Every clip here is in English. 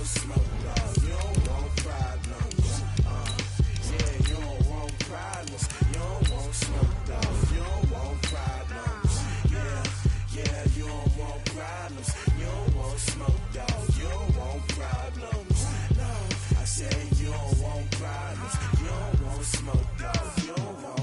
want smoke, dog. You don't want problems. Yeah, you don't want problems. You don't want smoke, dog. You don't want problems. Yeah, you don't want problems. You don't want smoke, dog. You don't want problems. No, I said you don't want problems. You don't want smoke, dog. You don't want.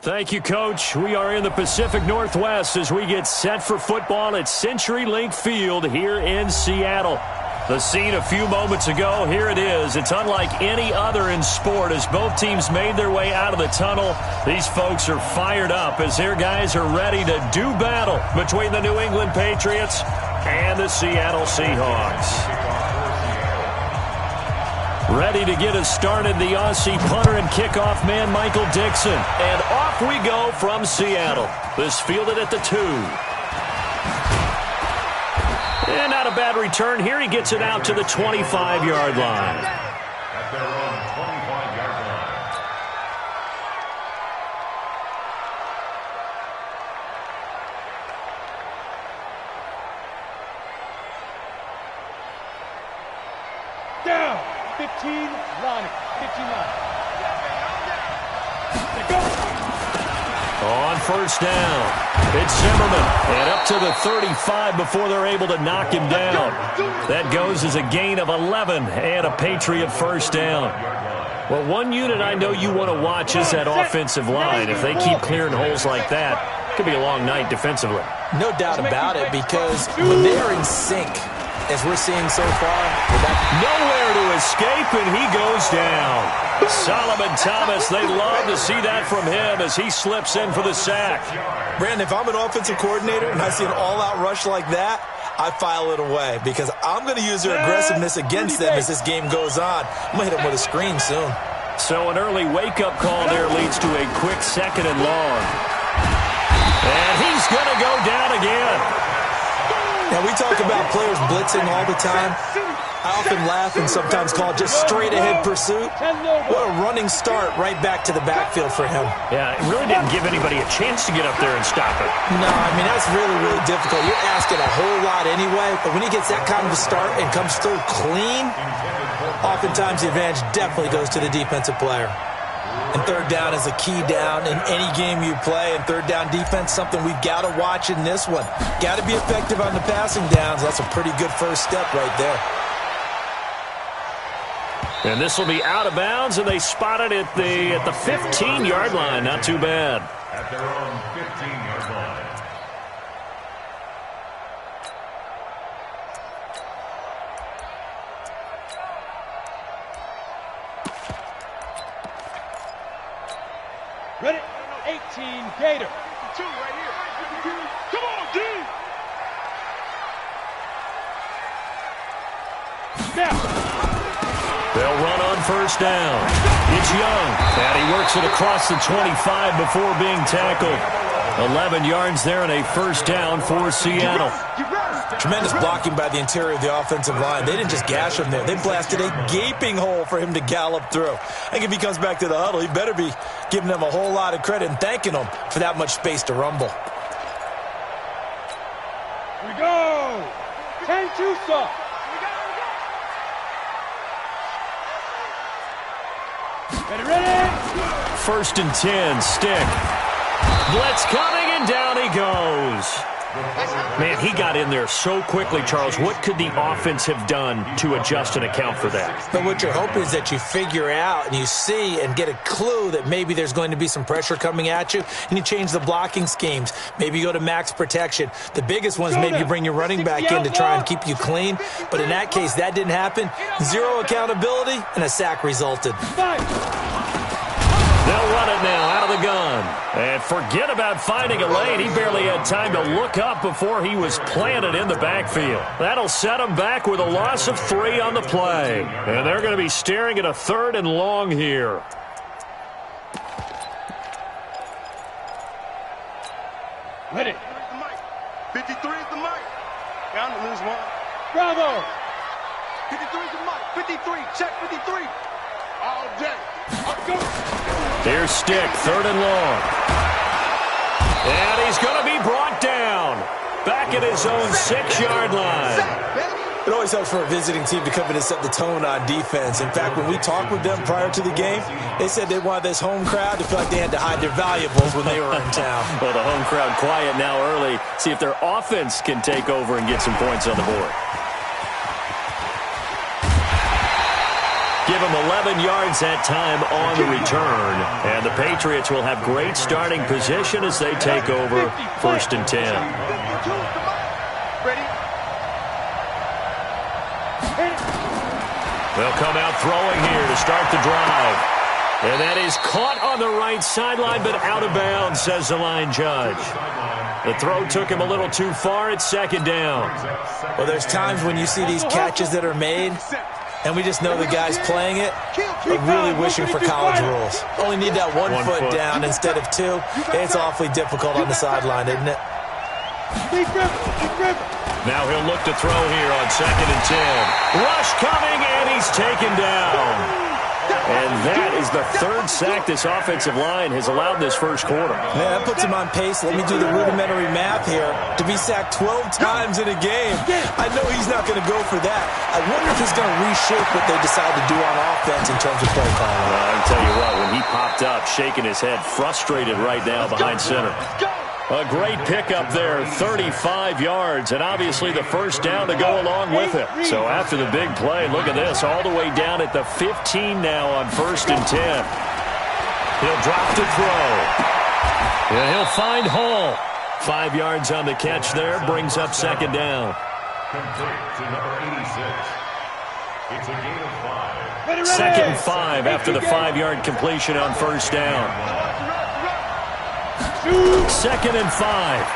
Thank you, Coach. We are in the Pacific Northwest as we get set for football at CenturyLink Field here in Seattle. The scene a few moments ago, here it is. It's unlike any other in sport as both teams made their way out of the tunnel. These folks are fired up as their guys are ready to do battle between the New England Patriots and the Seattle Seahawks. Ready to get us started, the Aussie punter and kickoff man, Michael Dixon. And off we go from Seattle. This fielded at the 2. And not a bad return here. He gets it out to the 25-yard line. At their own 25-yard line. Down. 15, line, 59. On first down, it's Zimmerman, and up to the 35 before they're able to knock him down. That goes as a gain of 11 and a Patriot first down. Well, one unit I know you want to watch is that offensive line. If they keep clearing holes like that, it could be a long night defensively. No doubt about it, because when they are in sync, as we're seeing so far, nowhere to escape, and he goes down. Solomon Thomas, they love to see that from him as he slips in for the sack. Brandon, if I'm an offensive coordinator and I see an all-out rush like that, I file it away because I'm going to use their aggressiveness against them as this game goes on. I'm going to hit them with a screen soon. So an early wake-up call there leads to a quick 2nd and long. And he's going to go down again. Now, we talk about players blitzing all the time. I often laugh and sometimes call it just straight-ahead pursuit. What a running start right back to the backfield for him. Yeah, it really didn't give anybody a chance to get up there and stop it. No, I mean, that's really, really difficult. You're asking a whole lot anyway, but when he gets that kind of a start and comes through clean, oftentimes the advantage definitely goes to the defensive player. And third down is a key down in any game you play. And third down defense, something we've got to watch in this one. Got to be effective on the passing downs. That's a pretty good first step right there. And this will be out of bounds, and they spot it at the 15-yard line. Not too bad. At their own 15-yard line. Ready? 18, Gator. 2 right here. Come on, D! Now. They'll run on first down. It's Young, and he works it across the 25 before being tackled. 11 yards there and a first down for Seattle. Tremendous blocking by the interior of the offensive line. They didn't just gash him there. They blasted a gaping hole for him to gallop through. I think if he comes back to the huddle, he better be giving them a whole lot of credit and thanking them for that much space to rumble. Here we go. 10-2 stop. Ready? First and 10, stick. Blitz coming, and down he goes. Man, he got in there so quickly, Charles. What could the offense have done to adjust and account for that? But what you're hoping is that you figure out and you see and get a clue that maybe there's going to be some pressure coming at you, and you change the blocking schemes. Maybe you go to max protection. The biggest one is maybe you bring your running back in to try and keep you clean. But in that case, that didn't happen. Zero accountability, and a sack resulted. They'll run it now out of And forget about finding a lane. He barely had time to look up before he was planted in the backfield. That'll set him back with a loss of 3 on the play. And they're going to be staring at a 3rd and long here. Ready. 53 is the mic. Bound to lose one. Bravo. 53 is the mic. 53. Check 53. All day. Let's go. Here's Stick, 3rd and long. And he's going to be brought down. Back at his own 6-yard line. It always helps for a visiting team to come in and set the tone on defense. In fact, when we talked with them prior to the game, they said they wanted this home crowd to feel like they had to hide their valuables when they were in town. Well, the home crowd quiet now early. See if their offense can take over and get some points on the board. Give them 11 yards that time on the return. And the Patriots will have great starting position as they take over 1st and 10. Ready? They'll come out throwing here to start the drive. And that is caught on the right sideline, but out of bounds, says the line judge. The throw took him a little too far. It's 2nd down. Well, there's times when you see these catches that are made, and we just know the guys playing it are really wishing for college rules. Only need that one foot down instead of 2. It's awfully difficult on the sideline, isn't it? Now he'll look to throw here on 2nd and 10. Rush coming, and he's taken down. And that is the 3rd sack this offensive line has allowed this first quarter. Yeah, that puts him on pace. Let me do the rudimentary math here. To be sacked 12 times in a game, I know he's not going to go for that. I wonder if he's going to reshape what they decide to do on offense in terms of play calling. Well, I can tell you what, when he popped up, shaking his head, frustrated right now behind center. A great pickup there, 35 yards, and obviously the first down to go along with it. So after the big play, look at this, all the way down at the 15 now on 1st and 10. He'll drop to throw. And he'll find Hall. 5 yards on the catch there, brings up 2nd down. Complete to number 86. It's a gain of 5. 2nd and 5 after the 5-yard completion on 1st down. 2nd and 5.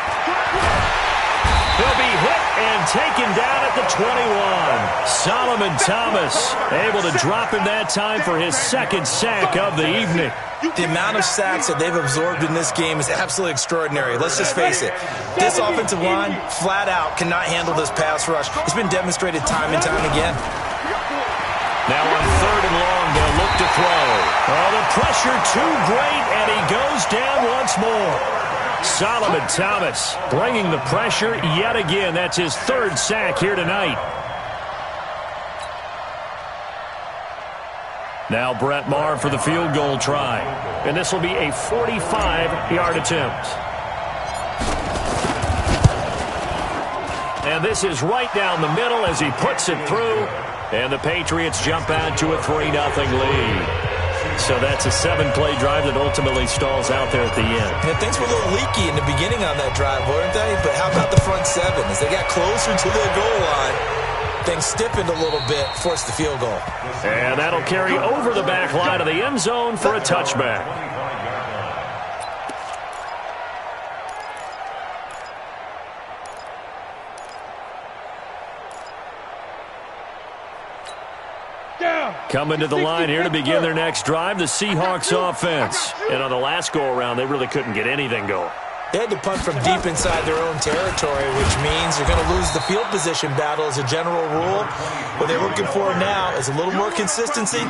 He'll be hit and taken down at the 21. Solomon Thomas able to drop him that time for his 2nd sack of the evening. The amount of sacks that they've absorbed in this game is absolutely extraordinary. Let's just face it. This offensive line, flat out, cannot handle this pass rush. It's been demonstrated time and time again. Now on 3rd and long, they'll look to throw. Oh, the pressure too great, and he goes down once more. Solomon Thomas bringing the pressure yet again. That's his 3rd sack here tonight. Now Brett Maher for the field goal try. And this will be a 45-yard attempt. And this is right down the middle as he puts it through. And the Patriots jump out to a 3-0 lead. So that's a 7-play drive that ultimately stalls out there at the end. And things were a little leaky in the beginning on that drive, weren't they? But how about the front 7? As they got closer to the goal line, things stiffened a little bit, forced the field goal. And that'll carry over the back line of the end zone for a touchback. Coming to the line here to begin their next drive, the Seahawks offense. And on the last go-around, they really couldn't get anything going. They had to punt from deep inside their own territory, which means they're going to lose the field position battle as a general rule. What they're looking for now is a little more consistency,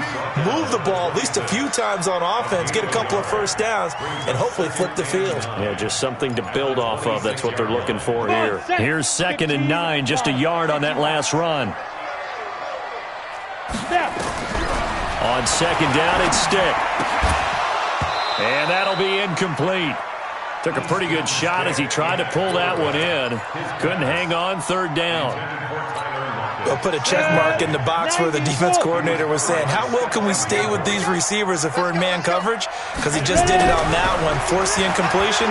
move the ball at least a few times on offense, get a couple of first downs, and hopefully flip the field. Yeah, just something to build off of. That's what they're looking for here. Here's 2nd and 9, just a yard on that last run. On 2nd down, it's Stick. And that'll be incomplete. Took a pretty good shot as he tried to pull that one in. Couldn't hang on, 3rd down. They'll put a check mark in the box where the defense coordinator was saying, how well can we stay with these receivers if we're in man coverage? Because he just did it on that one, forced the incompletion.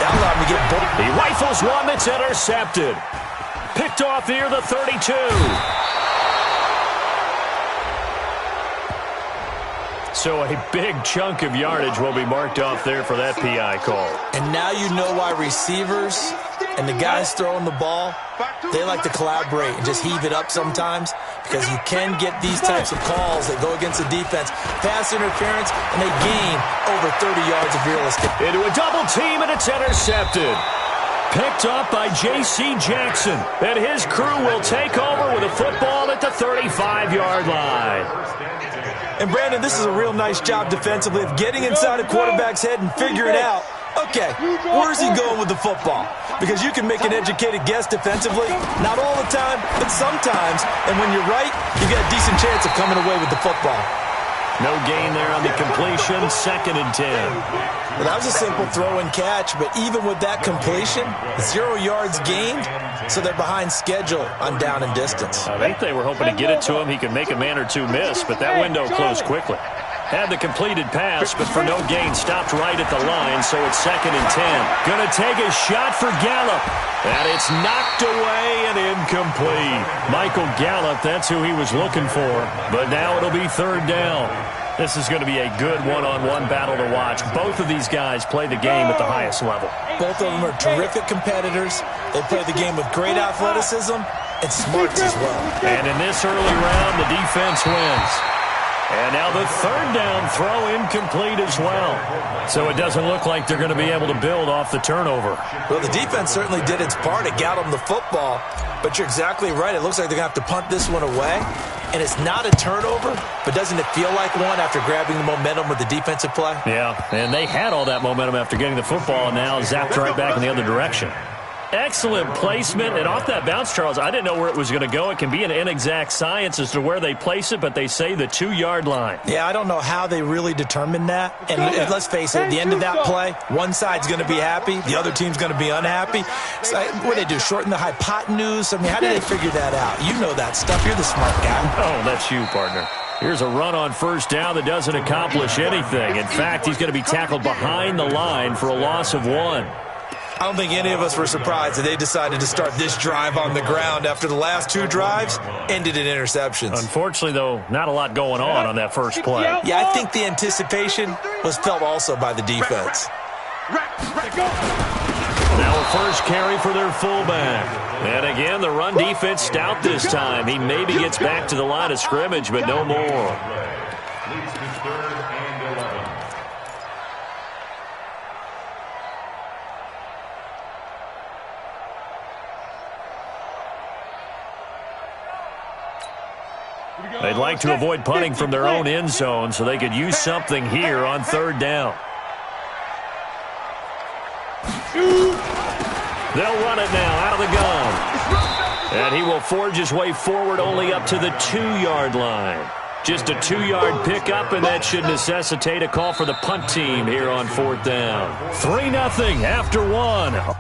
That allowed him to get both. He rifles one that's intercepted. Picked off near the 32. So a big chunk of yardage will be marked off there for that PI call. And now you know why receivers and the guys throwing the ball, they like to collaborate and just heave it up sometimes, because you can get these types of calls that go against the defense. Pass interference, and they gain over 30 yards of real estate. Into a double team, and it's intercepted. Picked up by J.C. Jackson. And his crew will take over with a football at the 35-yard line. And, Brandon, this is a real nice job defensively of getting inside a quarterback's head and figuring out, okay, where's he going with the football? Because you can make an educated guess defensively. Not all the time, but sometimes. And when you're right, you get a decent chance of coming away with the football. No gain there on the completion, 2nd and 10. Well, that was a simple throw and catch, but even with that completion, 0 yards gained, so they're behind schedule on down and distance. I think they were hoping to get it to him. He could make a man or two miss, but that window closed quickly. Had the completed pass, but for no gain, stopped right at the line, so it's 2nd and 10. Gonna take a shot for Gallup, and it's knocked away and incomplete. Michael Gallup, that's who he was looking for, but now it'll be 3rd down. This is going to be a good one-on-one battle to watch. Both of these guys play the game at the highest level. Both of them are terrific competitors. They play the game with great athleticism and smarts as well. And in this early round, the defense wins. And now the 3rd down throw incomplete as well. So it doesn't look like they're going to be able to build off the turnover. Well, the defense certainly did its part. It got them the football. But you're exactly right. It looks like they're going to have to punt this one away. And it's not a turnover, but doesn't it feel like one after grabbing the momentum with the defensive play? Yeah, and they had all that momentum after getting the football, and now zapped right back in the other direction. Excellent placement, and off that bounce, Charles, I didn't know where it was going to go. It can be an inexact science as to where they place it, but they say the 2-yard line. Yeah, I don't know how they really determined that. And let's face it, at the end of that play, one side's going to be happy, the other team's going to be unhappy. So, what do they do, shorten the hypotenuse? I mean, how did they figure that out? You know that stuff. You're the smart guy. Oh, that's you, partner. Here's a run on 1st down that doesn't accomplish anything. In fact, he's going to be tackled behind the line for a loss of 1. I don't think any of us were surprised that they decided to start this drive on the ground after the last 2 drives ended in interceptions. Unfortunately, though, not a lot going on that first play. Yeah, I think the anticipation was felt also by the defense. Now a first carry for their fullback. And again, the run defense stout this time. He maybe gets back to the line of scrimmage, but no more. Leads to 3rd and 11. They'd like to avoid punting from their own end zone so they could use something here on 3rd down. They'll run it now out of the gun. And he will forge his way forward only up to the 2-yard line. Just a 2-yard pickup, and that should necessitate a call for the punt team here on 4th down. 3-0 after 1.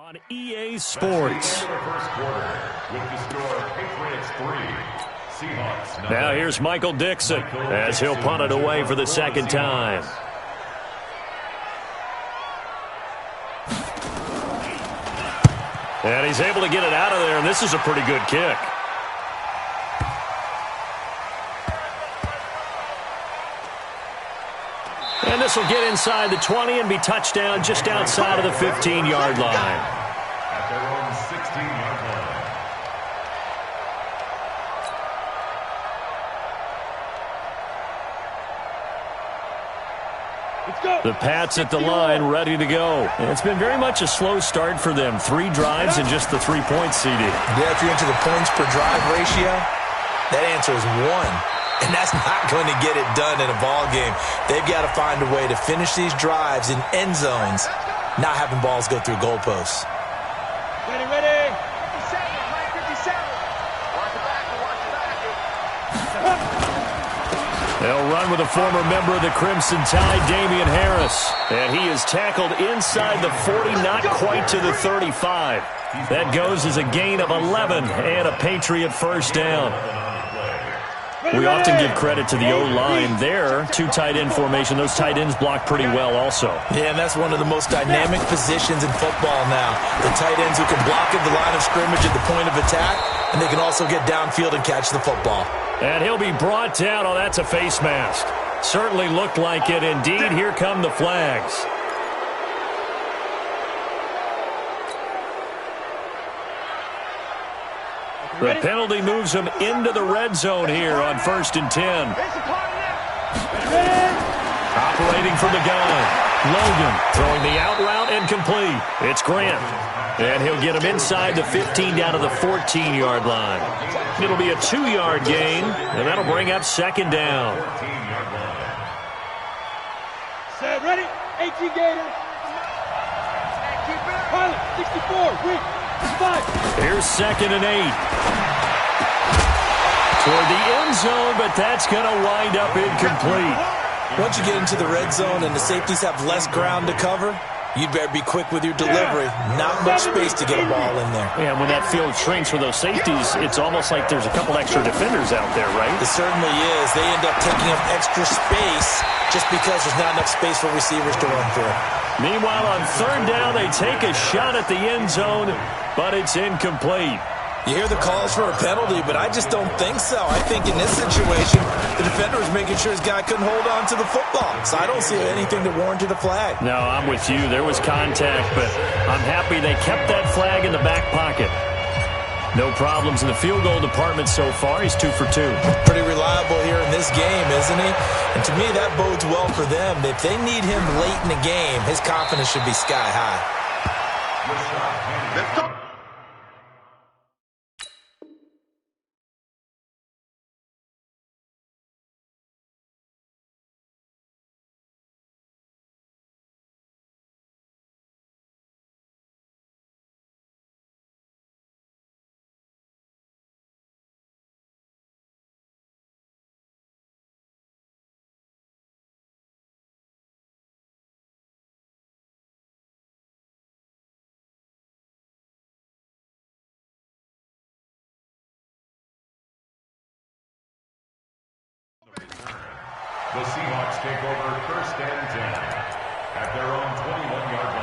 On EA Sports. First quarter with the score Patriots 3, Seahawks 9. Now here's Michael Dixon as he'll punt it away for the second time. And he's able to get it out of there, and this is a pretty good kick. And this will get inside the 20 and be touchdown just outside of the 15-yard line. At their own 16-yard line. Let's go. The Pats at the line, ready to go. And it's been very much a slow start for them. 3 drives and just the 3-point CD. Yeah, if you're into the points per drive ratio, that answer is 1. And that's not going to get it done in a ball game. They've got to find a way to finish these drives in end zones, not having balls go through goalposts. Ready, ready. 57, Mike 57. Watch the back, watch the back. They'll run with a former member of the Crimson Tide, Damian Harris. And he is tackled inside the 40, not quite to the 35. That goes as a gain of 11 and a Patriot first down. We often give credit to the O-line there. 2 tight end formation. Those tight ends block pretty well also. Yeah, and that's one of the most dynamic positions in football now. The tight ends who can block at the line of scrimmage at the point of attack, and they can also get downfield and catch the football. And he'll be brought down. Oh, that's a face mask. Certainly looked like it. Indeed, here come the flags. The penalty moves him into the red zone here on 1st and 10. Operating from the gun. Logan throwing the out route and complete. It's Grant. And he'll get him inside the 15 down to the 14-yard line. It'll be a 2-yard gain, and that'll bring up 2nd down. Set, ready. 18 Gator. Pilot, 64. Weak. 5. Here's 2nd and 8. Toward the end zone, but that's going to wind up incomplete. Once you get into the red zone and the safeties have less ground to cover, you'd better be quick with your delivery. Not much space to get a ball in there. Yeah, when that field shrinks with those safeties, it's almost like there's a couple extra defenders out there, right? It certainly is. They end up taking up extra space just because there's not enough space for receivers to run through. Meanwhile, on 3rd down, they take a shot at the end zone, but it's incomplete. You hear the calls for a penalty, but I just don't think so. I think in this situation, the defender was making sure his guy couldn't hold on to the football. So I don't see anything that warranted a flag. No, I'm with you. There was contact, but I'm happy they kept that flag in the back pocket. No problems in the field goal department so far. He's 2 for 2. Pretty reliable here in this game, isn't he? And to me, that bodes well for them. If they need him late in the game, his confidence should be sky high. Let's go. The Seahawks take over 1st and 10 at their own 21-yard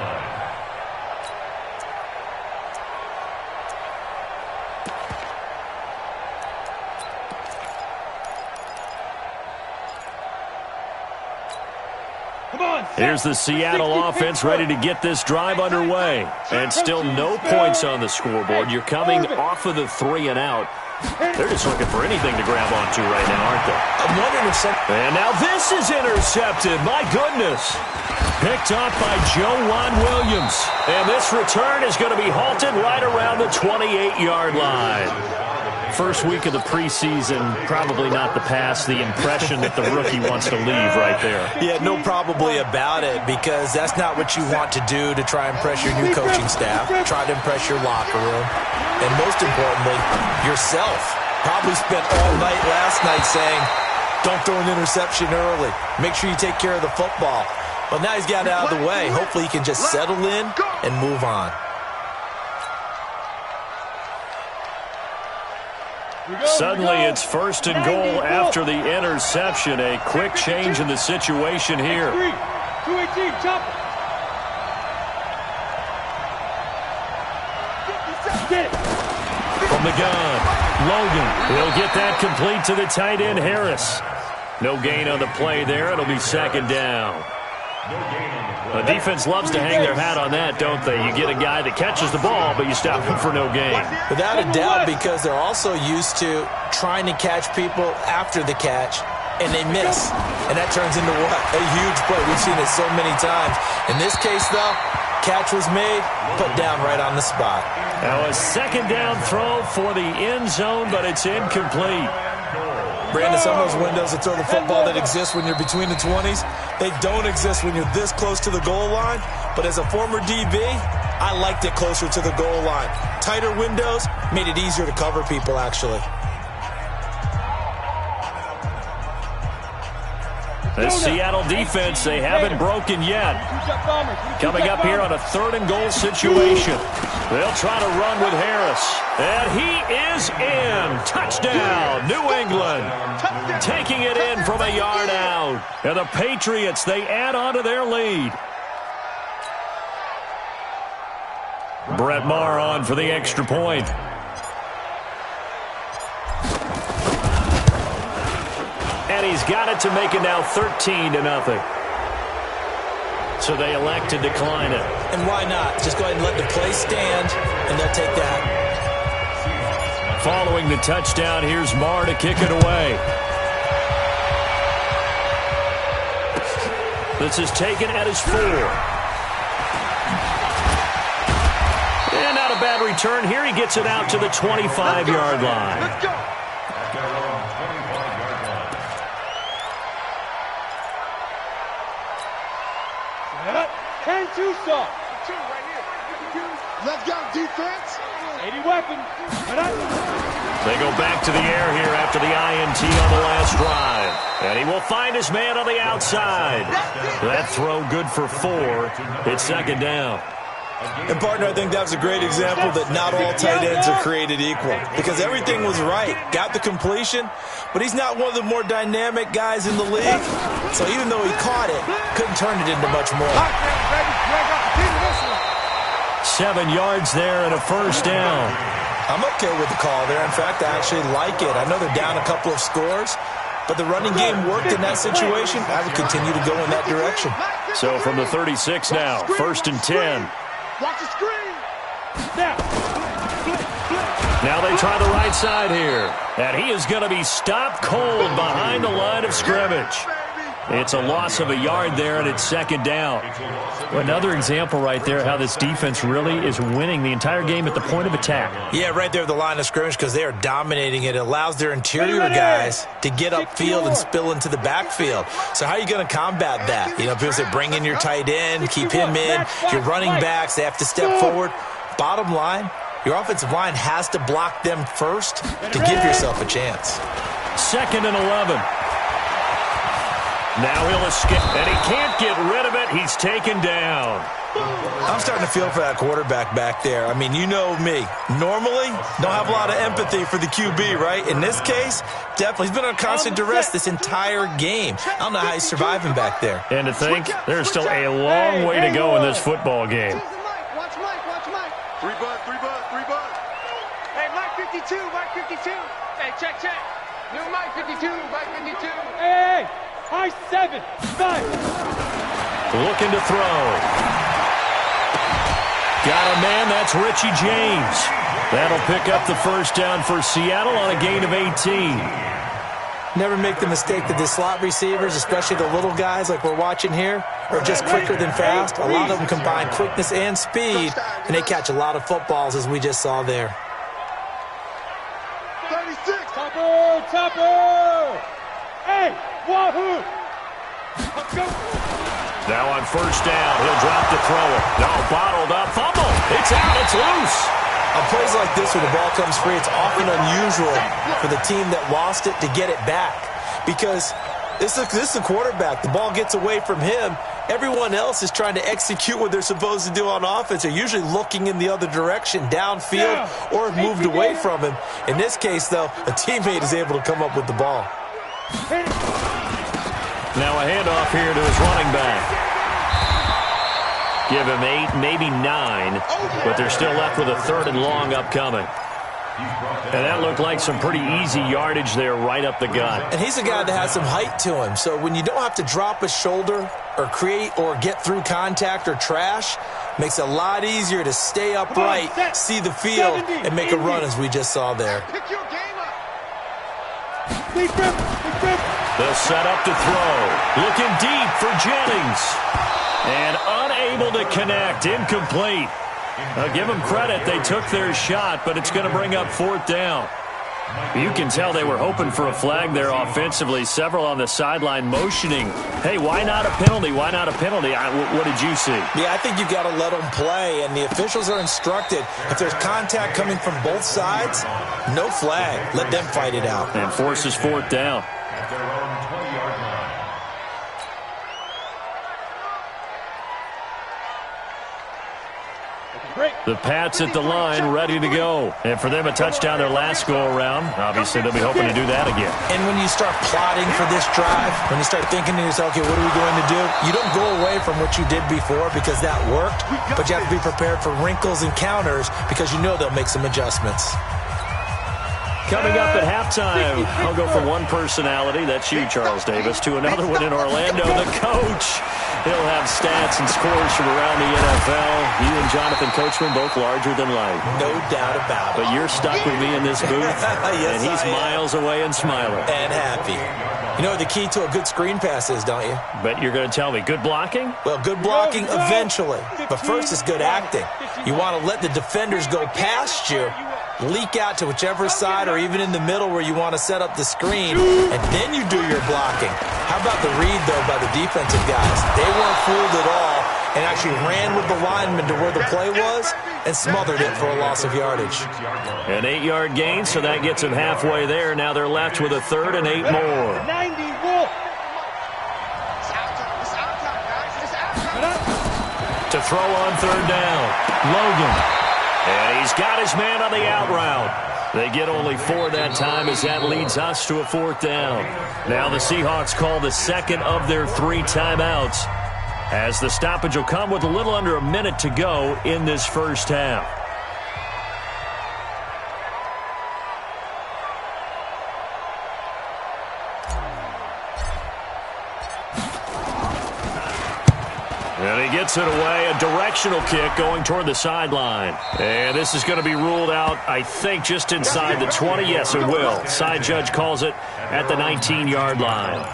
line. Here's the Seattle offense ready to get this drive underway. And still no points on the scoreboard. You're coming off of the 3 and out. They're just looking for anything to grab onto right now, aren't they? I'm wondering if some... And now this is intercepted. My goodness. Picked off by Joejuan Williams. And this return is going to be halted right around the 28-yard line. First week of the preseason, probably not the pass, the impression that the rookie wants to leave right there. Yeah, no probably about it, because that's not what you want to do to try and impress your new coaching staff, try to impress your locker room, and most importantly, yourself. Probably spent all night last night saying, don't throw an interception early. Make sure you take care of the football. Well, now he's got it out of the way. Hopefully he can just settle in and move on. Suddenly it's 1st and goal after the interception. A quick change in the situation here. 218, chopper. From the gun, Logan will get that complete to the tight end, Harris. No gain on the play there. It'll be 2nd down. The defense loves to hang their hat on that, don't they? You get a guy that catches the ball, but you stop him for no gain. Without a doubt, because they're also used to trying to catch people after the catch, and they miss. And that turns into what? A huge play. We've seen it so many times. In this case, though, catch was made, put down right on the spot. Now a 2nd down throw for the end zone, but it's incomplete. Brandon, some of those windows that throw the football that exist when you're between the 20s, they don't exist when you're this close to the goal line. But as a former DB, I liked it closer to the goal line. Tighter windows made it easier to cover people, actually. The Seattle defense, they haven't broken yet. Coming up here on a 3rd and goal situation. They'll try to run with Harris. And he is in. Touchdown, New England. Taking it in from a yard out. And the Patriots, they add on to their lead. Brett Maher on for the extra point. And he's got it to make it now 13-0. So they elect to decline it. And why not? Just go ahead and let the play stand, and they'll take that. Following the touchdown, here's Maher to kick it away. This is taken at his 4. And not a bad return. Here he gets it out to the 25-yard line. Let's go. And Tucson. Let's go, defense. 80 weapons. They go back to the air here after the INT on the last drive. And he will find his man on the outside. That throw good for 4. It's 2nd down. And, partner, I think that was a great example that not all tight ends are created equal. Because everything was right. Got the completion, but he's not one of the more dynamic guys in the league. So even though he caught it, couldn't turn it into much more. 7 yards there and a 1st down. I'm okay with the call there. In fact, I actually like it. I know they're down a couple of scores, but the running game worked in that situation. I would continue to go in that direction. So from the 36 now, 1st and 10. Watch the screen. Now they try the right side here. And he is going to be stopped cold behind the line of scrimmage. It's a loss of a yard there, and it's 2nd down. Another example right there how this defense really is winning the entire game at the point of attack. Yeah, right there at the line of scrimmage because they are dominating it. It allows their interior guys to get upfield and spill into the backfield. So how are you going to combat that? You know, people say bring in your tight end, keep him in. Your running backs, they have to step forward. Bottom line, your offensive line has to block them first to give yourself a chance. 2nd and 11. Now he'll escape, and he can't get rid of it. He's taken down. I'm starting to feel for that quarterback back there. I mean, you know me. Normally, don't have a lot of empathy for the QB, right? In this case, definitely. He's been on constant duress this entire game. I don't know how he's surviving back there. And to think, there's still a long way to go in this football game. Watch Mike. 3 bud. Hey, Mike 52, Mike 52. Hey, check. New Mike 52, Mike 52. Hey, high 7, 5. Looking to throw. Got a man, that's Richie James. That'll pick up the 1st down for Seattle on a gain of 18. Never make the mistake that the slot receivers, especially the little guys like we're watching here, are just quicker than fast. A lot of them combine quickness and speed, and they catch a lot of footballs, as we just saw there. 36. Topper. Hey, wahoo. Let's go. Now on 1st down, he'll drop to throw it. No, bottled up, fumble. It's out, it's loose. On plays like this where the ball comes free, it's often unusual for the team that lost it to get it back. Because this is the quarterback. The ball gets away from him, Everyone else is trying to execute what they're supposed to do on offense. They're usually looking in the other direction, downfield, or moved away from him. In this case, though, a teammate is able to come up with the ball. Now a handoff here to his running back. Give him 8, maybe 9, but they're still left with a 3rd and long upcoming. And that looked like some pretty easy yardage there right up the gut. And he's a guy that has some height to him, so when you don't have to drop a shoulder or create or get through contact or trash, makes it a lot easier to stay upright, see the field, and make a run as we just saw there. They'll set up to throw. Looking deep for Jennings. And unable to connect. Incomplete. Give them credit. They took their shot, but it's going to bring up 4th down. You can tell they were hoping for a flag there offensively. Several on the sideline motioning. Hey, why not a penalty? Why not a penalty? What did you see? Yeah, I think you've got to let them play, and the officials are instructed. If there's contact coming from both sides, no flag. Let them fight it out. And forces 4th down. At their own 20-yard line. The Pats at the line, ready to go. And for them, a touchdown their last go-around. Obviously, they'll be hoping to do that again. And when you start plotting for this drive, when you start thinking to yourself, okay, what are we going to do? You don't go away from what you did before because that worked, but you have to be prepared for wrinkles and counters because you know they'll make some adjustments. Coming up at halftime, I'll go from one personality, that's you, Charles Davis, to another one in Orlando, the coach. He'll have stats and scores from around the NFL. You and Jonathan Coachman, both larger than life. No doubt about it. But you're stuck with me in this booth, yes, and he's miles away and smiling. And happy. You know what the key to a good screen pass is, don't you? But you're going to tell me, good blocking? Well, good blocking eventually. But first is good acting. You want to let the defenders go past you, leak out to whichever side or even in the middle where you want to set up the screen, and then you do your blocking. How about the read, though, by the defensive guys? They weren't fooled at all and actually ran with the lineman to where the play was and smothered it for a loss of yardage. An 8-yard gain, so that gets them halfway there. Now they're left with a 3rd and 8 more. 90, Wolf. To throw on 3rd down, Logan. And he's got his man on the out route. They get only 4 that time as that leads us to a 4th down. Now the Seahawks call the 2nd of their 3 timeouts, as the stoppage will come with a little under a minute to go in this first half. And he gets it away, a directional kick going toward the sideline. And this is going to be ruled out, I think, just inside the 20. Yes, it will. Side judge calls it at the 19-yard line.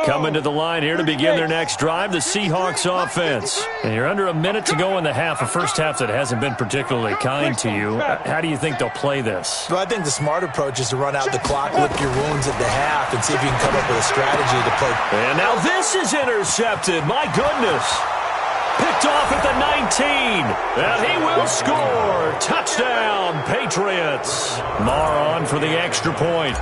Coming to the line here to begin their next drive, the Seahawks offense. And you're under a minute to go in the half, a first half that hasn't been particularly kind to you. How do you think they'll play this? Well, I think the smart approach is to run out the clock, lick your wounds at the half, and see if you can come up with a strategy to play. And now this is intercepted. My goodness. Picked off at the 19. And he will score. Touchdown, Patriots. Marr on for the extra point.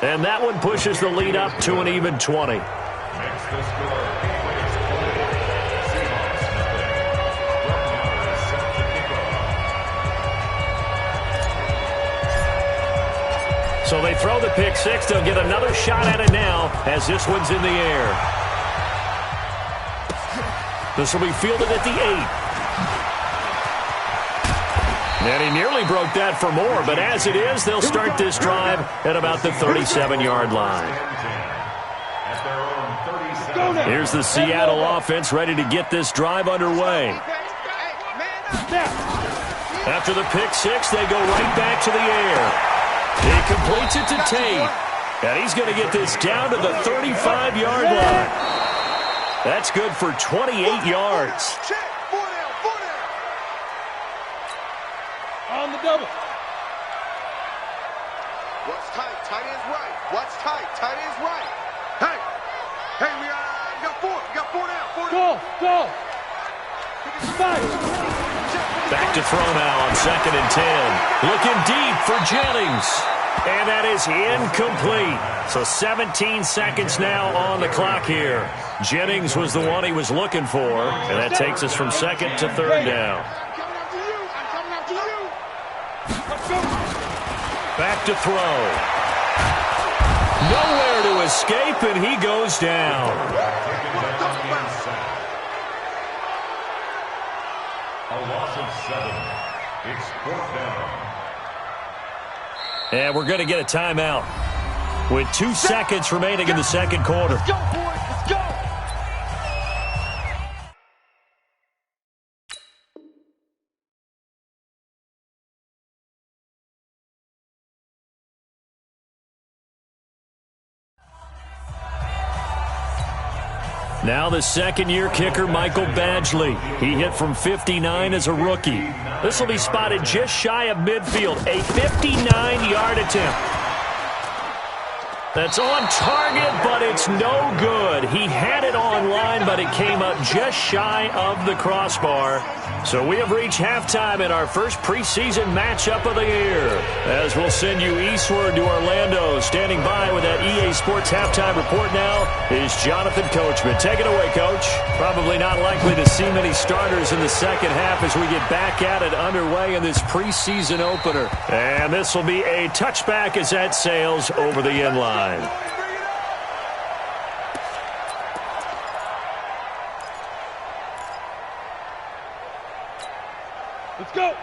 And that one pushes the lead up to an even 20. Makes the score. So they throw the pick six. They'll get another shot at it now as this one's in the air. This will be fielded at the 8. And he nearly broke that for more, but as it is, they'll start this drive at about the 37-yard line. Here's the Seattle offense ready to get this drive underway. After the pick six, they go right back to the air. He completes it to Tate, and he's going to get this down to the 35-yard line. That's good for 28 yards. On the double. What's tight? Tight end's right. What's tight? Tight end's right. Hey, we got 4. We got 4 now. 4 now. Go. 5. to throw now on 2nd and 10. Looking deep for Jennings. And that is incomplete. So 17 seconds now on the clock here. Jennings was the one he was looking for. And that takes us from 2nd to 3rd down. Back to throw. Nowhere to escape, and he goes down. A loss of 7. It's 4th down. And we're going to get a timeout with 2 seconds remaining in the second quarter. Let's go, boys. Let's go. Now the second-year kicker, Michael Badgley. He hit from 59 as a rookie. This will be spotted just shy of midfield. A 59-yard attempt. That's on target, but it's no good. He had it on line, but it came up just shy of the crossbar. So we have reached halftime in our first preseason matchup of the year. As we'll send you eastward to Orlando. Standing by with that EA Sports halftime report now is Jonathan Coachman. Take it away, Coach. Probably not likely to see many starters in the second half as we get back at it underway in this preseason opener. And this will be a touchback as that sails over the end line.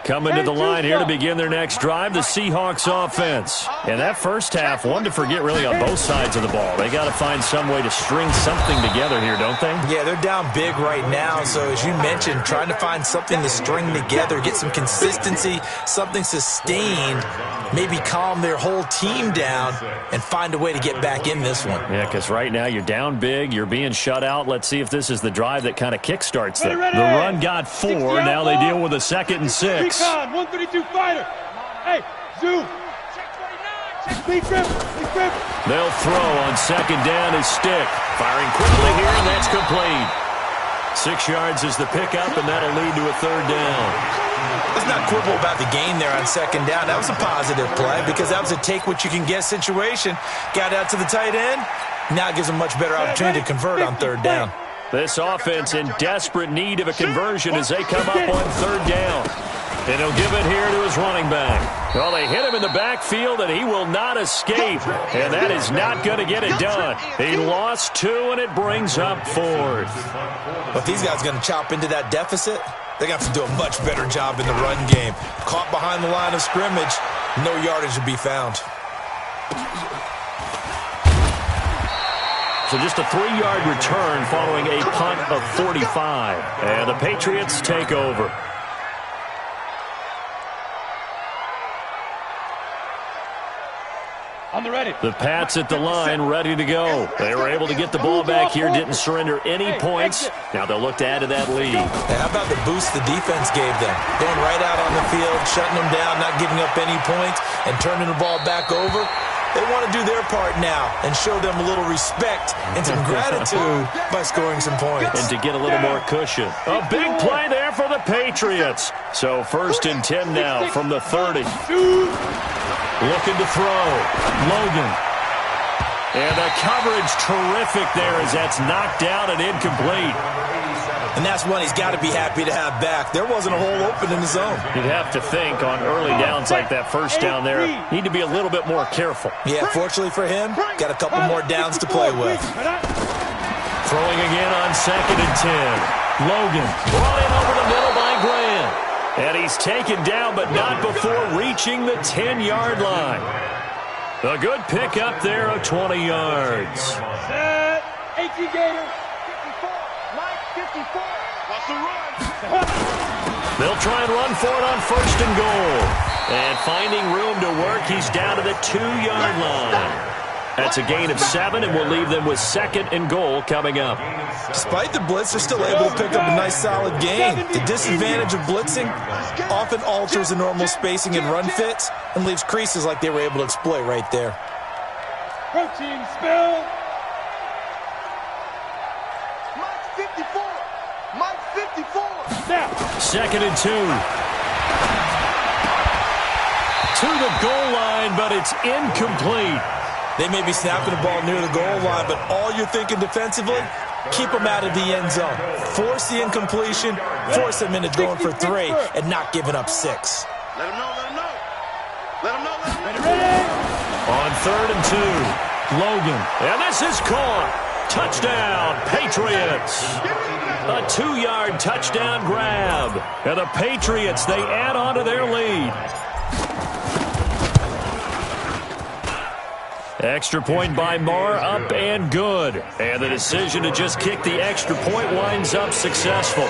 Coming to the line here to begin their next drive, the Seahawks offense. And that first half, one to forget really on both sides of the ball. They got to find some way to string something together here, don't they? Yeah, they're down big right now. So as you mentioned, trying to find something to string together, get some consistency, something sustained, maybe calm their whole team down and find a way to get back in this one. Yeah, because right now you're down big, you're being shut out. Let's see if this is the drive that kind of kickstarts them. The run got 4. Now they deal with a 2nd and 6. 132 fighter. Hey, zoom. Speed grip. They'll throw on 2nd down his stick. Firing quickly here, and that's complete. 6 yards is the pickup, and that'll lead to a 3rd down. Let's not quibble about the gain there on 2nd down. That was a positive play because that was a take-what-you-can-get situation. Got out to the tight end. Now it gives them much better opportunity to convert on 3rd down. This offense in desperate need of a conversion as they come up on 3rd down. And he'll give it here to his running back. Well, they hit him in the backfield, and he will not escape. And that is not going to get it done. He lost 2, and it brings up 4th. But these guys are going to chop into that deficit. They're going to have to do a much better job in the run game. Caught behind the line of scrimmage, no yardage to be found. So just a 3-yard return following a punt of 45. And the Patriots take over. On the ready. The Pats at the line, ready to go. They were able to get the ball back here, didn't surrender any points. Now they'll look to add to that lead. Hey, how about the boost the defense gave them? Going right out on the field, shutting them down, not giving up any points, and turning the ball back over. They want to do their part now and show them a little respect and some gratitude by scoring some points. And to get a little more cushion. A big play there for the Patriots. So 1st and 10 now from the 30. Looking to throw. Logan. And the coverage terrific there as that's knocked down and incomplete. And that's one he's got to be happy to have back. There wasn't a hole open in the zone. You'd have to think on early downs like that first down there, need to be a little bit more careful. Yeah, fortunately for him, got a couple more downs to play with. Throwing again on 2nd and 10. Logan brought in over the middle by Graham. And he's taken down, but not before reaching the 10-yard line. A good pickup there of 20 yards. Set. 18 Gator. 54. Mike, 54. What's the run? They'll try and run for it on 1st and goal. And finding room to work, he's down to the 2-yard line. That's a gain of 7, and we'll leave them with 2nd and goal coming up. Despite the blitz, they're still able to pick up a nice solid gain. The disadvantage of blitzing often alters the normal spacing and run fits and leaves creases like they were able to exploit right there. Protein spill. Mike 54. Mike 54. Snap. 2nd and 2. To the goal line, but it's incomplete. They may be snapping the ball near the goal line, but all you're thinking defensively, keep them out of the end zone. Force the incompletion, force them into going for 3, and not giving up 6. Let him know, let him know. Let him know, let him know. On 3rd and 2, Logan. And this is caught. Touchdown, Patriots. A 2-yard touchdown grab. And the Patriots, they add on to their lead. Extra point by Marr, up and good. And the decision to just kick the extra point winds up successful.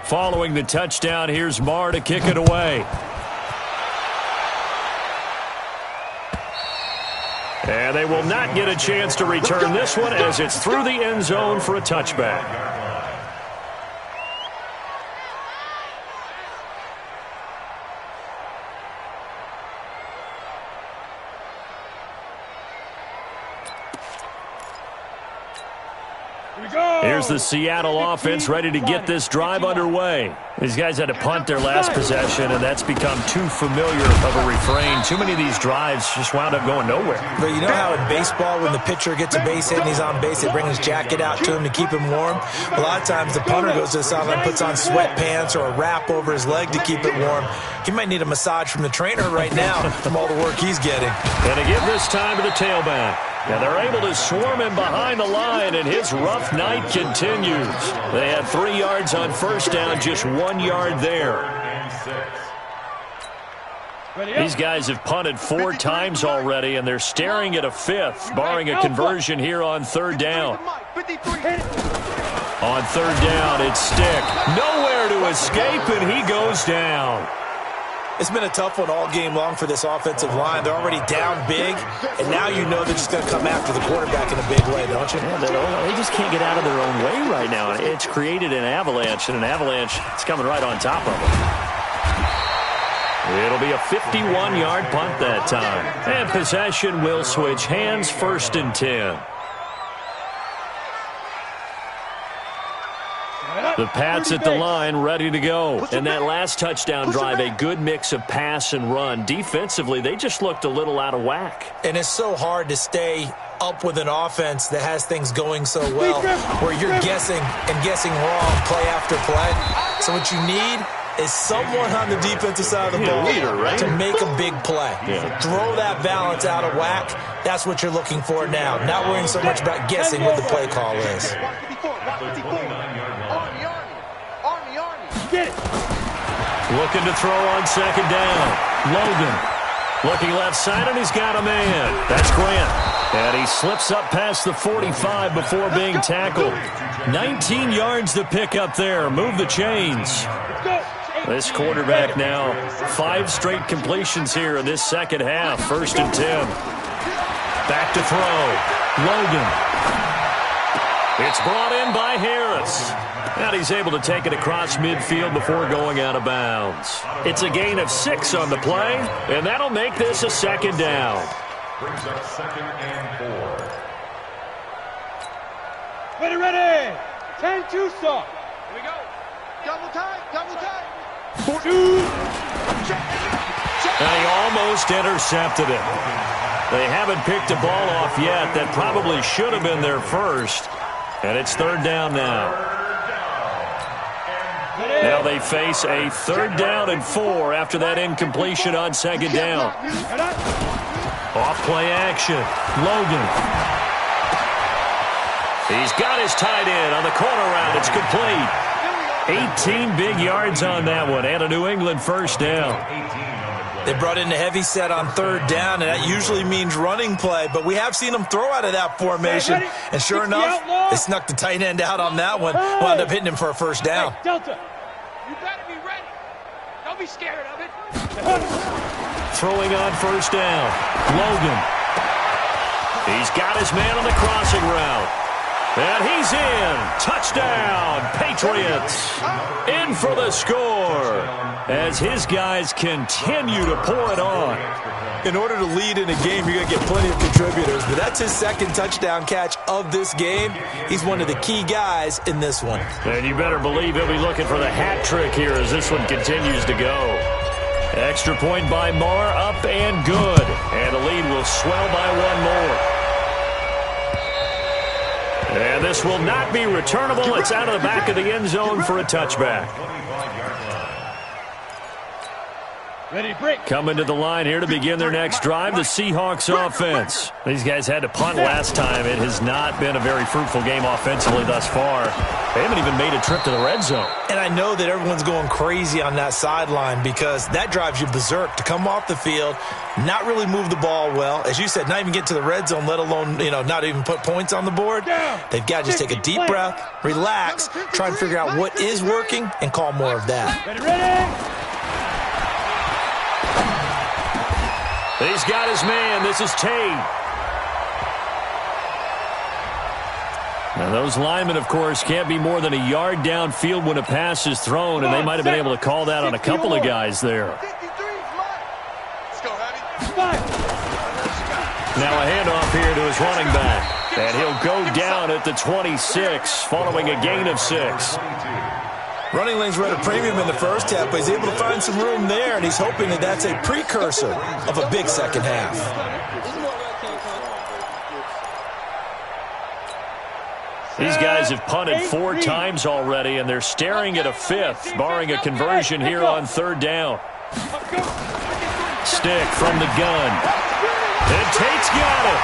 Following the touchdown, here's Marr to kick it away. And they will not get a chance to return this one as it's through the end zone for a touchback. Here's the Seattle offense ready to get this drive underway. These guys had to punt their last possession, and that's become too familiar of a refrain. Too many of these drives just wound up going nowhere. But you know how in baseball, when the pitcher gets a base hit and he's on base, they bring his jacket out to him to keep him warm? A lot of times the punter goes to the sideline, puts on sweatpants or a wrap over his leg to keep it warm. He might need a massage from the trainer right now from all the work he's getting. And to give this time to the tailback. And they're able to swarm him behind the line, and his rough night continues. They had 3 yards on first down, just 1 yard there. These guys have punted 4 times already, and they're staring at a 5th, barring a conversion here on 3rd down. On 3rd down, it's Stick. Nowhere to escape, and he goes down. It's been a tough one all game long for this offensive line. They're already down big, and now you know they're just going to come after the quarterback in a big way, don't you? Yeah, they just can't get out of their own way right now. It's created an avalanche, and an avalanche is coming right on top of them. It'll be a 51-yard punt that time. And possession will switch hands, 1st and 10. The Pats at the line, ready to go. And that last touchdown drive, a good mix of pass and run. Defensively, they just looked a little out of whack. And it's so hard to stay up with an offense that has things going so well, where you're guessing and guessing wrong play after play. So what you need is someone on the defensive side of the ball to make a big play. Throw that balance out of whack. That's what you're looking for now. Not worrying so much about guessing what the play call is. Looking to throw on 2nd down. Logan looking left side, and he's got a man. That's Grant. And he slips up past the 45 before being tackled. 19 yards to pick up there. Move the chains. This quarterback now, 5 straight completions here in this second half. 1st and 10. Back to throw. Logan. It's brought in by Harris. And he's able to take it across midfield before going out of bounds. It's a gain of 6 on the play, and that'll make this a 2nd down. Brings up 2nd and 4. Ready. 10 Tucson. Here we go. Double time. And he almost intercepted it. They haven't picked a ball off yet. That probably should have been their first. And it's 3rd down now. Now they face a 3rd down and 4 after that incompletion on 2nd down. Off play action. Logan. He's got his tight end on the corner route. It's complete. 18 big yards on that one, and a New England 1st down. They brought in the heavy set on 3rd down, and that usually means running play, but we have seen them throw out of that formation, and sure enough, they snuck the tight end out on that one, wound up hitting him for a 1st down. Delta, you better be ready. Don't be scared of it. Throwing on 1st down. Logan. He's got his man on the crossing route. And he's in. Touchdown, Patriots. In for the score as his guys continue to pour it on. In order to lead in a game, you're going to get plenty of contributors, but that's his second touchdown catch of this game. He's one of the key guys in this one. And you better believe he'll be looking for the hat trick here as this one continues to go. Extra point by Marr, up and good. And the lead will swell by one more. And this will not be returnable. It's out of the back of the end zone for a touchback. Ready, break. Coming to the line here to begin their next drive, the Seahawks offense. These guys had to punt last time. It has not been a very fruitful game offensively thus far. They haven't even made a trip to the red zone. And I know that everyone's going crazy on that sideline because that drives you berserk to come off the field, not really move the ball well. As you said, not even get to the red zone, let alone, not even put points on the board. They've got to just take a deep breath, relax, try and figure out what is working, and call more of that. Ready? He's got his man. This is Tate. Now, those linemen, of course, can't be more than a yard downfield when a pass is thrown, and they might have been able to call that on a couple of guys there. Now a handoff here to his running back, and he'll go down at the 26 following a gain of 6. Running lanes were at a premium in the first half, but he's able to find some room there, and he's hoping that that's a precursor of a big second half. These guys have punted 4 times already, and they're staring at a 5th, barring a conversion here on 3rd down. Stick from the gun. And Tate's got it.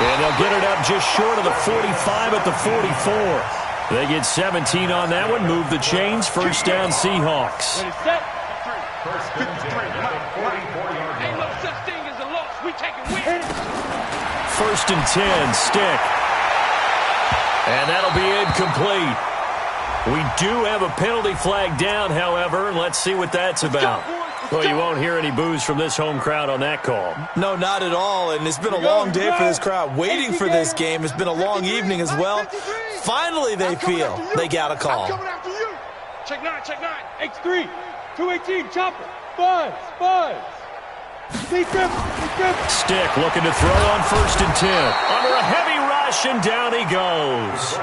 And they'll get it up just short of the 45 at the 44. They get 17 on that one, move the chains, first down Seahawks. Ready, set. Ain't no such thing as a loss. We take it win. First and 10, Stick. And that'll be incomplete. We do have a penalty flag down, however, and let's see what that's about. Well, you won't hear any boos from this home crowd on that call. No, not at all, and it's been a long day for this crowd waiting for this game. It's been a long evening as well. Finally, they feel they got a call. Check 9, check 9. X3, 218, chopper. Buzz. Stick looking to throw on first and 10. Under a heavy rush, and down he goes.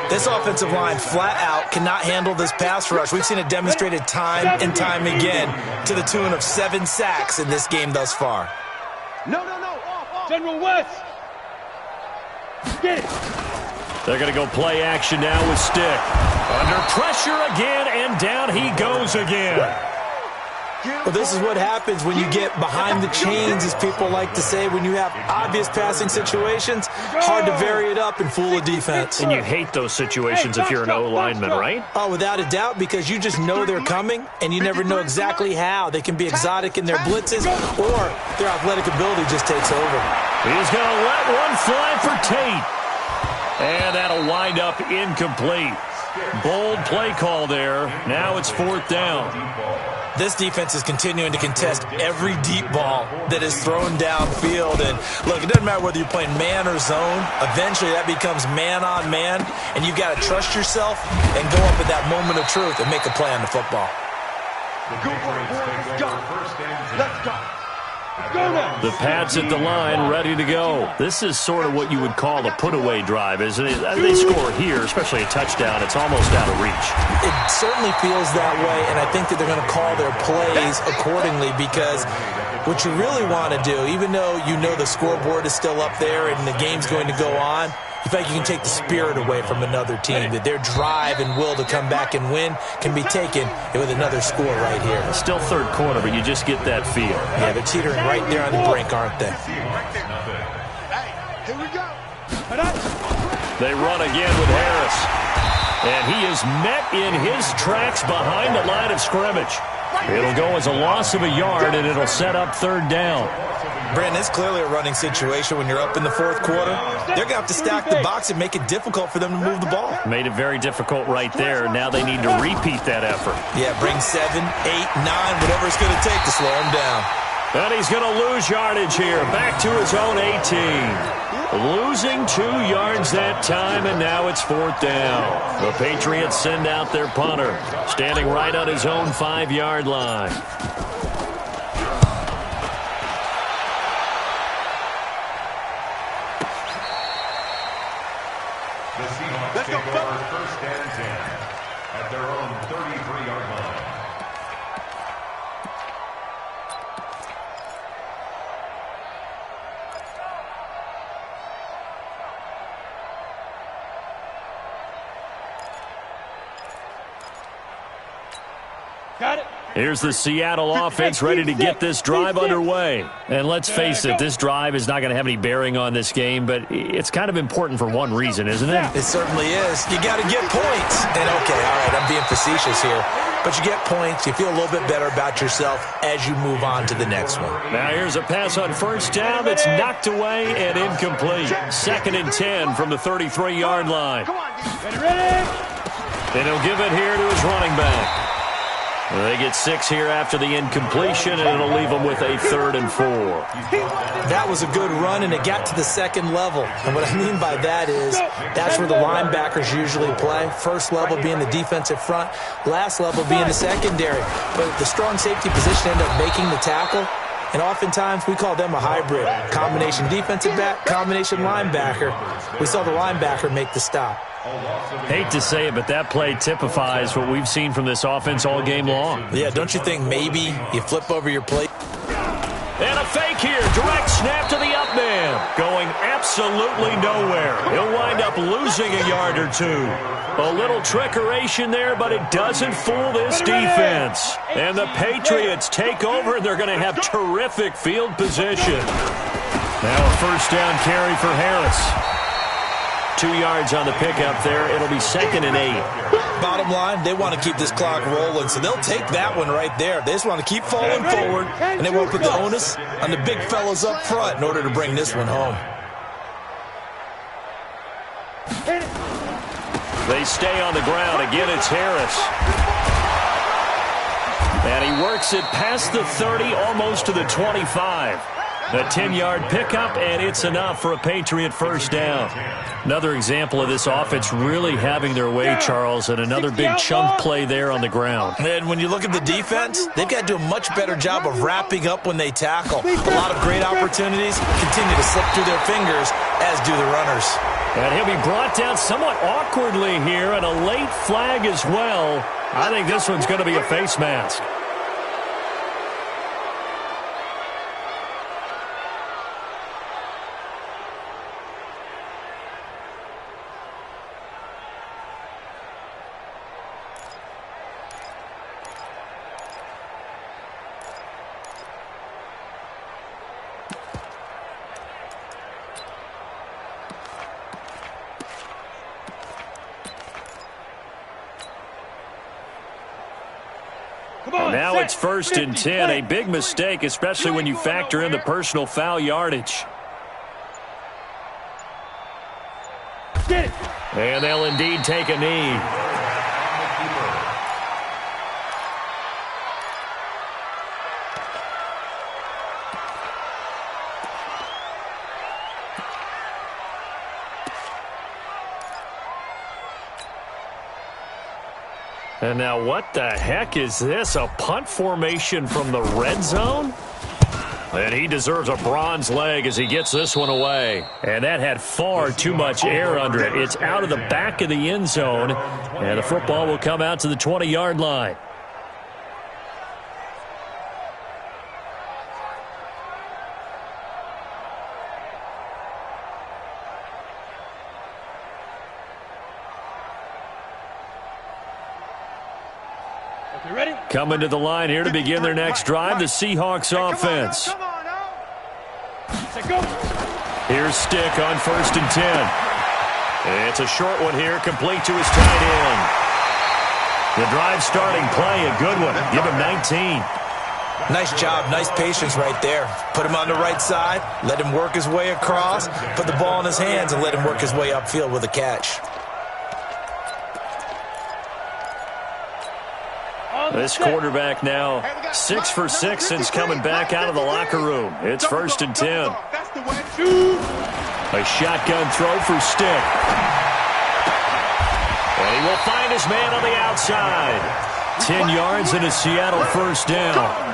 This offensive line flat out cannot handle this pass rush. We've seen it demonstrated time and time again to the tune of 7 sacks in this game thus far. No. Off. General West. Get it. They're going to go play action now with Stick. Under pressure again, and down he goes again. Well, this is what happens when you get behind the chains, as people like to say. When you have obvious passing situations, hard to vary it up and fool a defense. And you hate those situations if you're an O-lineman, right? Oh, without a doubt, because you just know they're coming, and you never know exactly how. They can be exotic in their blitzes, or their athletic ability just takes over. He's going to let one fly for Tate. And that'll wind up incomplete. Bold play call there. Now it's 4th down. This defense is continuing to contest every deep ball that is thrown downfield. And look, it doesn't matter whether you're playing man or zone. Eventually that becomes man on man, and you've got to trust yourself and go up at that moment of truth and make a play on the football. Good work, boys. Let's go. The Pats at the line, ready to go. This is sort of what you would call a put-away drive, isn't it? They score here, especially a touchdown. It's almost out of reach. It certainly feels that way, and I think that they're going to call their plays accordingly, because what you really want to do, even though you know the scoreboard is still up there and the game's going to go on, you feel like you can take the spirit away from another team, that their drive and will to come back and win can be taken with another score right here. Still 3rd quarter, but you just get that feel. Yeah, they're teetering right there on the brink, aren't they? Here we go. They run again with Harris. And he is met in his tracks behind the line of scrimmage. It'll go as a loss of a yard, and it'll set up 3rd down. Brandon, it's clearly a running situation when you're up in the 4th quarter. They're going to have to stack the box and make it difficult for them to move the ball. Made it very difficult right there. Now they need to repeat that effort. Yeah, bring 7, 8, 9, whatever it's going to take to slow them down. And he's going to lose yardage here. Back to his own 18. Losing 2 yards that time, and now it's 4th down. The Patriots send out their punter, standing right on his own 5-yard line. The Seahawks take over 1st and 10 at their own 33-yard line. Got it. Here's the Seattle offense ready to get this drive underway. And let's face it, this drive is not going to have any bearing on this game, but it's kind of important for one reason, isn't it? It certainly is. You got to get points. And okay, all right, I'm being facetious here. But you get points, you feel a little bit better about yourself as you move on to the next one. Now here's a pass on 1st down that's knocked away and incomplete. 2nd and 10 from the 33-yard line. Ready? And he'll give it here to his running back. They get 6 here after the incompletion, and it'll leave them with a 3rd and 4. That was a good run, and it got to the 2nd level. And what I mean by that is that's where the linebackers usually play. First level being the defensive front, last level being the secondary. But the strong safety position ended up making the tackle. And oftentimes we call them a hybrid. Combination defensive back, combination linebacker. We saw the linebacker make the stop. Hate to say it, but that play typifies what we've seen from this offense all game long. Yeah, don't you think maybe you flip over your plate? And a fake here. Direct snap to the up man. Going absolutely nowhere. He'll wind up losing a yard or 2. A little trickeration there, but it doesn't fool this defense. And the Patriots take over, and they're going to have terrific field position. Now a 1st down carry for Harris. 2 yards on the pickup there. It'll be 2nd and 8. Bottom line, they want to keep this clock rolling, so they'll take that one right there. They just want to keep falling forward, and they won't put the onus on the big fellas up front in order to bring this one home. They stay on the ground. Again, it's Harris. And he works it past the 30, almost to the 25. A 10-yard pickup, and it's enough for a Patriot 1st down. Another example of this offense really having their way, Charles, and another big chunk play there on the ground. And when you look at the defense, they've got to do a much better job of wrapping up when they tackle. A lot of great opportunities continue to slip through their fingers, as do the runners. And he'll be brought down somewhat awkwardly here, and a late flag as well. I think this one's going to be a face mask. Now it's 1st and 10, a big mistake, especially when you factor in the personal foul yardage. And they'll indeed take a knee. And now what the heck is this? A punt formation from the red zone? And he deserves a bronze leg as he gets this one away. And that had far too much air under it. It's out of the back of the end zone. And the football will come out to the 20-yard line. Coming to the line here to begin their next drive, the Seahawks offense. Here's Stick on 1st and 10. It's a short one here, complete to his tight end. The drive starting play, a good one. Give him 19. Nice job, nice patience right there. Put him on the right side, let him work his way across, put the ball in his hands, and let him work his way upfield with a catch. This quarterback now 6 for 6 since coming back out of the locker room. It's 1st and 10. A shotgun throw for Stick. And he will find his man on the outside. 10 yards and a Seattle 1st down.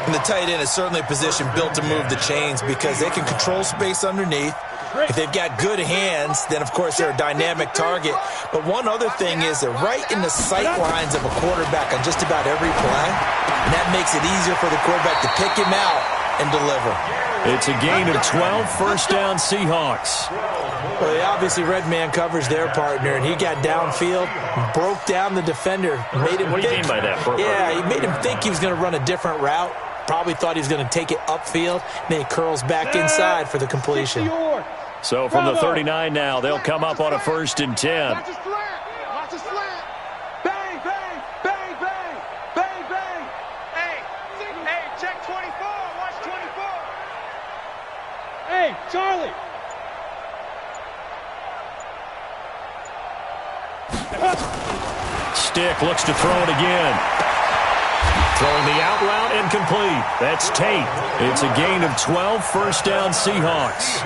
And the tight end is certainly a position built to move the chains because they can control space underneath. If they've got good hands, then, of course, they're a dynamic target. But one other thing is they're right in the sight lines of a quarterback on just about every play. And that makes it easier for the quarterback to pick him out and deliver. It's a gain of 12, 1st down Seahawks. Well, they obviously read man coverage their partner, and he got downfield, broke down the defender, made him What do you mean by that, Bert? Yeah, he made him think he was going to run a different route. Probably thought he was going to take it upfield, and then he curls back inside for the completion. So from the 39 now, they'll come up on a 1st and 10. Watch a slant. Watch a slant. Bang, bang, bang, bang, bang, bang. Hey, check 24. Watch 24. Hey, Charlie. Stick looks to throw it again. Throwing the out route incomplete. That's Tate. It's a gain of 12, 1st down Seahawks.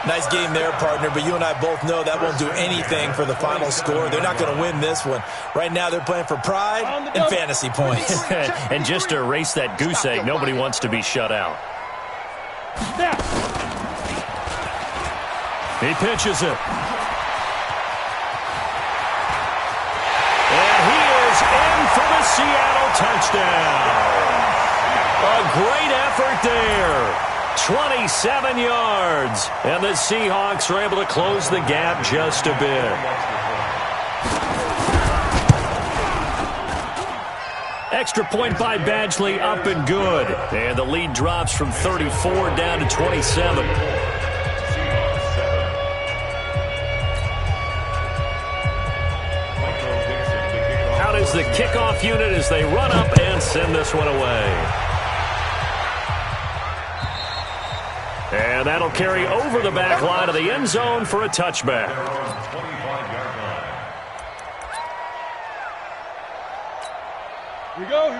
Nice game there, partner, but you and I both know that won't do anything for the final score. They're not going to win this one. Right now they're playing for pride and fantasy points. And just to erase that goose egg, nobody wants to be shut out. He pitches it. And he is in for the Seattle touchdown. A great effort there. 27 yards. And the Seahawks are able to close the gap just a bit. Extra point by Badgley, up and good. And the lead drops from 34 down to 27. Out is the kickoff unit as they run up and send this one away. And that'll carry over the back line of the end zone for a touchback.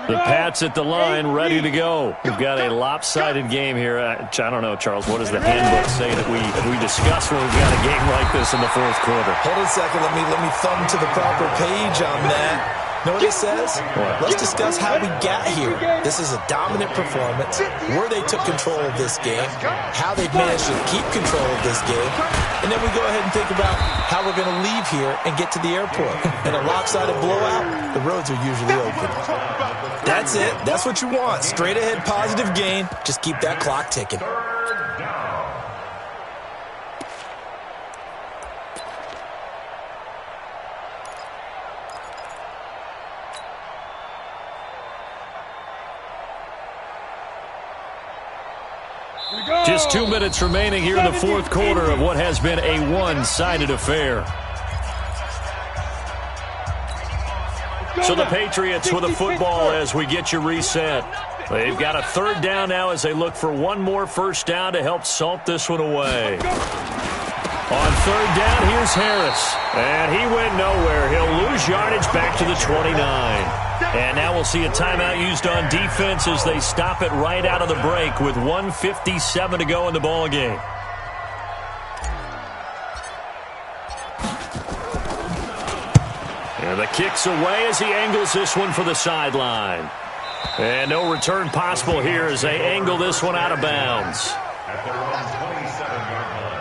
The Pats at the line, ready to go. We've got a lopsided game here. I don't know, Charles, what does the handbook say that we discuss when we've got a game like this in the 4th quarter? Hold on a second. Let me thumb to the proper page on that. Know what it says? Let's discuss how we got here. This is a dominant performance, where they took control of this game, how they've managed to keep control of this game, and then we go ahead and think about how we're going to leave here and get to the airport. In a lopsided blowout, the roads are usually open. That's it. That's what you want. Straight ahead positive gain. Just keep that clock ticking. Just 2 minutes remaining here in the 4th quarter of what has been a one-sided affair. So the Patriots with a football as we get you reset. They've got a 3rd down now as they look for one more 1st down to help salt this one away. On 3rd down, here's Harris. And he went nowhere. He'll lose yardage back to the 29. And now we'll see a timeout used on defense as they stop it right out of the break with 1:57 to go in the ball game. And the kick's away as he angles this one for the sideline. And no return possible here as they angle this one out of bounds. At their own 27-yard line.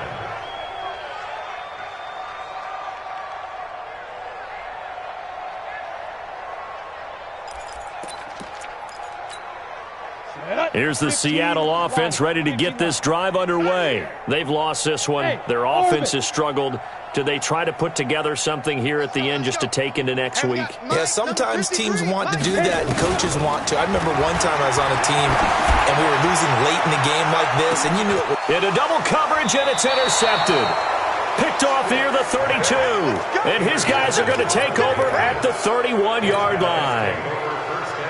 Here's the Seattle offense ready to get this drive underway. They've lost this one. Their offense has struggled. Do they try to put together something here at the end just to take into next week? Yeah, sometimes teams want to do that and coaches want to. I remember one time I was on a team and we were losing late in the game like this, and you knew it was... Into double coverage, and it's intercepted. Picked off near the 32. And his guys are going to take over at the 31-yard line.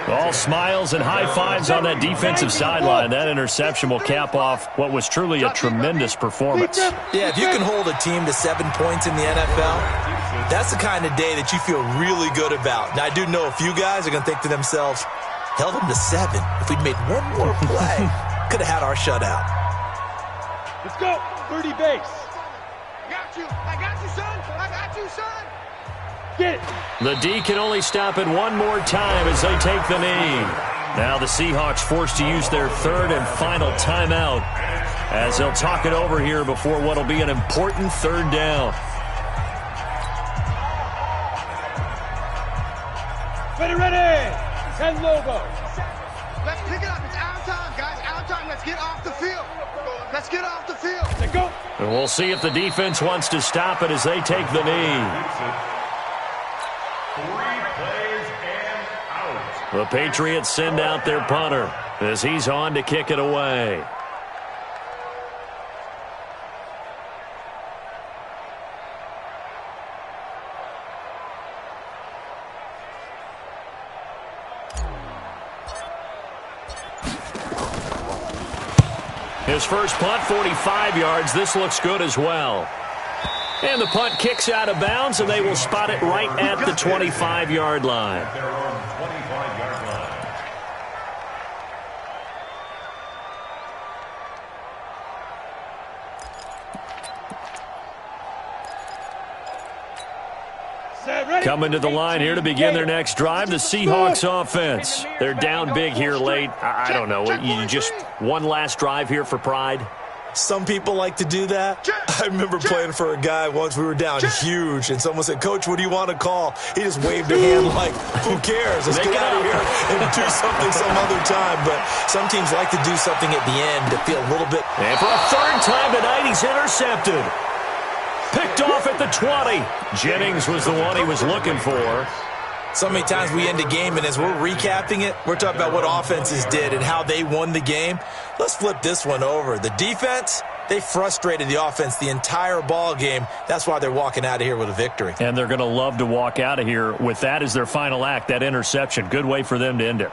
All smiles and high fives on that defensive sideline. That interception will cap off what was truly a tremendous performance. Yeah, if you can hold a team to 7 points in the NFL, That's the kind of day that you feel really good about. Now, I do know a few guys are going to think to themselves, held them to 7. If we'd made one more play, could have had our shutout. Let's go. 30 base. I got you. I got you, son. I got you, son. Get it. The D can only stop it one more time as they take the knee. Now the Seahawks forced to use their third and final timeout as they'll talk it over here before what will be an important third down. Ready. 10 Lobo. Let's pick it up. It's our time, guys. Our time. Let's get off the field. Let's get off the field. Let's go. And we'll see if the defense wants to stop it as they take the knee. 3 plays and out. The Patriots send out their punter as he's on to kick it away. His first punt, 45 yards. This looks good as well. And the punt kicks out of bounds, and they will spot it right at the 25-yard line. Their own 25-yard line. Coming to the line here to begin their next drive, the Seahawks offense. They're down big here late. I don't know. You just one last drive here for pride? Some people like to do that. I remember playing for a guy once. We were down huge, and someone said, "Coach, what do you want to call?" He just waved a hand like, "Who cares? Let's get out of here and do something some other time." But some teams like to do something at the end to feel a little bit. And for a third time tonight, he's intercepted. Picked off at the 20. Jennings was the one he was looking for. So many times we end a game, and as we're recapping it, we're talking about what offenses did and how they won the game. Let's flip this one over. The defense, they frustrated the offense the entire ball game. That's why they're walking out of here with a victory. And they're going to love to walk out of here with that as their final act, that interception. Good way for them to end it.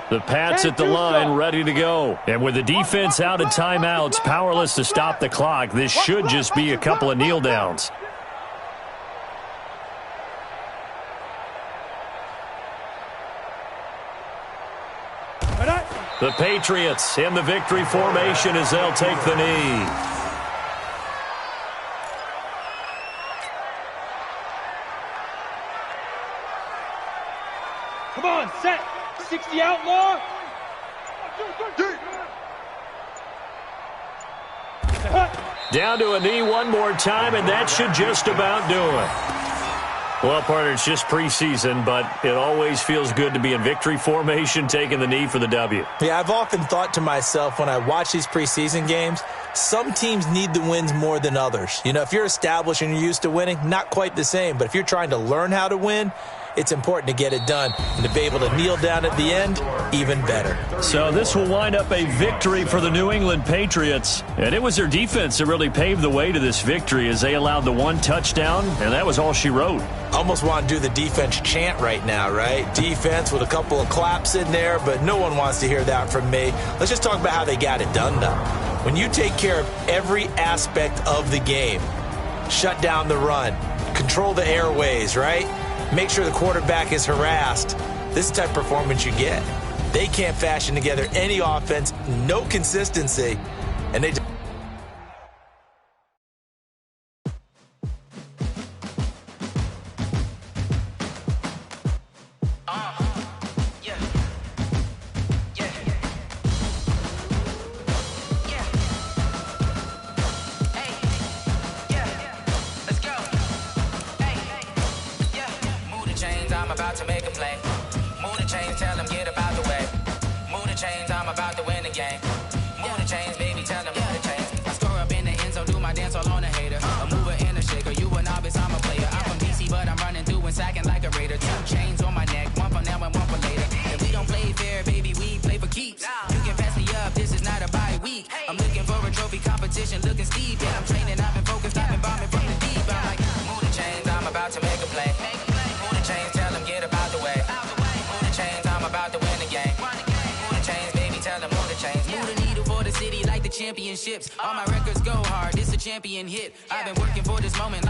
The Pats at the line, ready to go. And with the defense out of timeouts, powerless to stop the clock, this should just be a couple of kneel downs. The Patriots in the victory formation as they'll take the knee. Come on, set. 60 outlaw. Down to a knee one more time, and that should just about do it. Well, partner, it's just preseason, but it always feels good to be in victory formation, taking the knee for the W. Yeah, I've often thought to myself when I watch these preseason games, some teams need the wins more than others. You know, if you're established and you're used to winning, not quite the same. But if you're trying to learn how to win, it's important to get it done. And to be able to kneel down at the end, even better. So this will wind up a victory for the New England Patriots. And it was their defense that really paved the way to this victory as they allowed the one touchdown, and that was all she wrote. Almost want to do the defense chant right now, right? Defense with a couple of claps in there, but no one wants to hear that from me. Let's just talk about how they got it done, though. When you take care of every aspect of the game, shut down the run, control the airways, right? Make sure the quarterback is harassed. This is the type of performance you get. They can't fashion together any offense, no consistency, and they championships. All my records go hard. It's a champion hit. I've been working for this moment